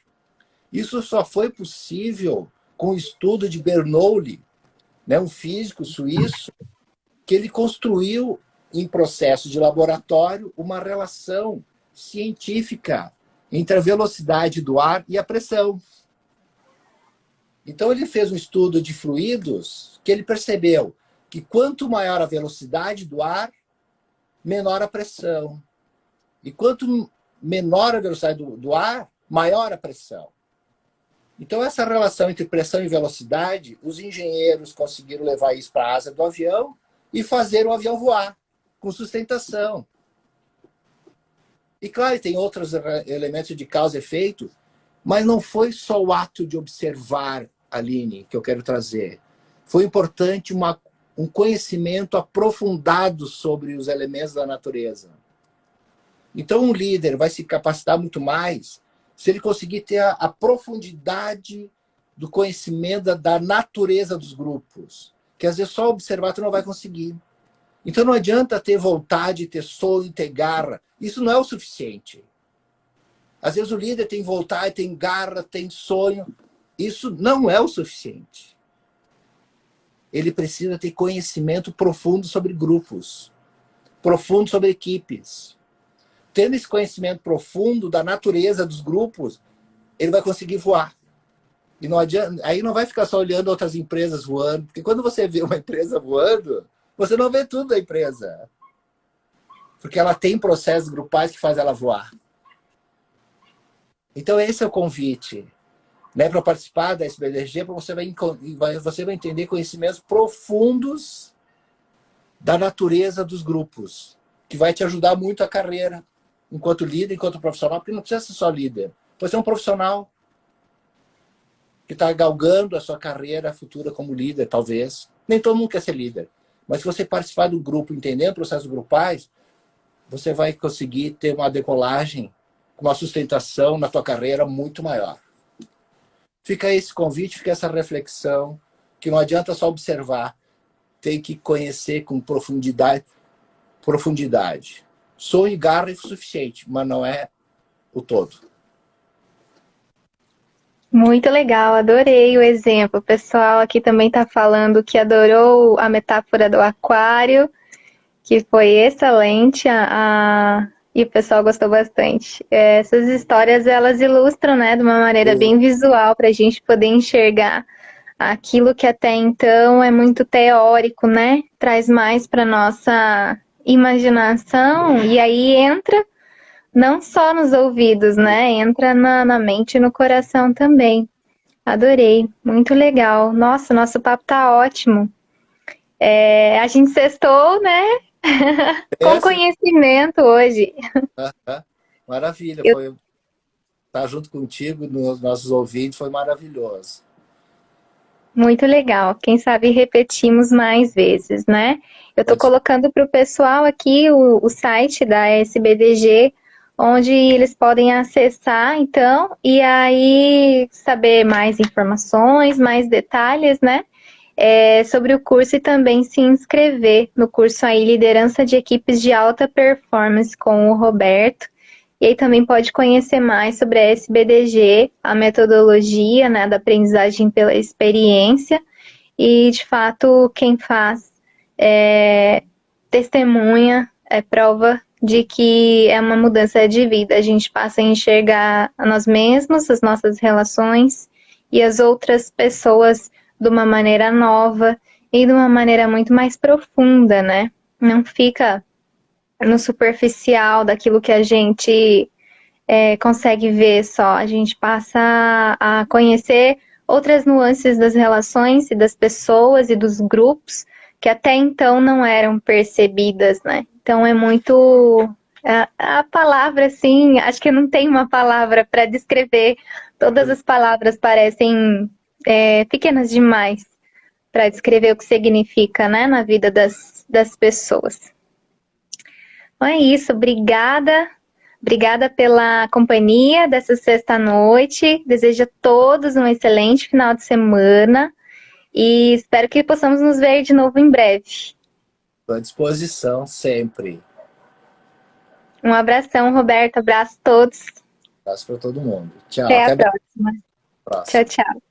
Isso só foi possível com o estudo de Bernoulli, né, um físico suíço, que ele construiu em processo de laboratório uma relação científica entre a velocidade do ar e a pressão. Então ele fez um estudo de fluidos que ele percebeu que quanto maior a velocidade do ar, menor a pressão. E quanto menor a velocidade do ar, maior a pressão. Então essa relação entre pressão e velocidade, os engenheiros conseguiram levar isso para a asa do avião e fazer o avião voar com sustentação. E claro, tem outros elementos de causa e efeito, mas não foi só o ato de observar, Aline, que eu quero trazer. Foi importante um conhecimento aprofundado sobre os elementos da natureza. Então um líder vai se capacitar muito mais se ele conseguir ter a profundidade do conhecimento da natureza dos grupos. Que às vezes só observar tu não vai conseguir. Então não adianta ter vontade, ter sonho, ter garra. Isso não é o suficiente. Às vezes o líder tem vontade, tem garra, tem sonho. Isso não é o suficiente. Ele precisa ter conhecimento profundo sobre grupos, profundo sobre equipes. Tendo esse conhecimento profundo da natureza dos grupos, ele vai conseguir voar. E não adianta, aí não vai ficar só olhando outras empresas voando, porque quando você vê uma empresa voando, você não vê tudo da empresa. Porque ela tem processos grupais que fazem ela voar. Então esse é o convite, né, para participar da SBDG, você vai entender conhecimentos profundos da natureza dos grupos, que vai te ajudar muito a carreira, enquanto líder, enquanto profissional, porque não precisa ser só líder. Pode ser um profissional que está galgando a sua carreira futura como líder, talvez. Nem todo mundo quer ser líder. Mas se você participar do grupo, entendendo processos grupais, você vai conseguir ter uma decolagem, uma sustentação na tua carreira muito maior. Fica esse convite, fica essa reflexão, que não adianta só observar, tem que conhecer com profundidade. Som e garra é suficiente, mas não é o todo. Muito legal, adorei o exemplo. O pessoal aqui também está falando que adorou a metáfora do aquário, que foi excelente, e o pessoal gostou bastante. Essas histórias, elas ilustram, né, de uma maneira bem visual, para a gente poder enxergar aquilo que até então é muito teórico, né? Traz mais para nossa imaginação, e aí entra não só nos ouvidos, né? Entra na mente e no coração também. Adorei, muito legal. Nossa, nosso papo tá ótimo. A gente sextou, né? Com conhecimento hoje. Maravilha, foi estar junto contigo, nos nossos ouvintes, foi maravilhoso. Muito legal. Quem sabe repetimos mais vezes, né? Eu estou colocando para o pessoal aqui o site da SBDG, onde eles podem acessar, então, e aí saber mais informações, mais detalhes, né? Sobre o curso e também se inscrever no curso aí Liderança de Equipes de Alta Performance com o Roberto. E aí também pode conhecer mais sobre a SBDG, a metodologia, né, da aprendizagem pela experiência. E, de fato, quem faz testemunha, é prova de que é uma mudança de vida. A gente passa a enxergar a nós mesmos, as nossas relações e as outras pessoas de uma maneira nova e de uma maneira muito mais profunda, né? Não fica no superficial daquilo que a gente consegue ver só. A gente passa a conhecer outras nuances das relações e das pessoas e dos grupos que até então não eram percebidas, né? Então é muito... A palavra, assim, acho que não tem uma palavra para descrever. Todas as palavras parecem pequenas demais para descrever o que significa, né, na vida das pessoas. Então é isso, obrigada. Obrigada pela companhia dessa sexta-noite. Desejo a todos um excelente final de semana e espero que possamos nos ver de novo em breve. Estou à disposição sempre. Um abração, Roberto. Abraço a todos. Abraço para todo mundo. Tchau. Até a próxima. Próximo. Tchau, tchau.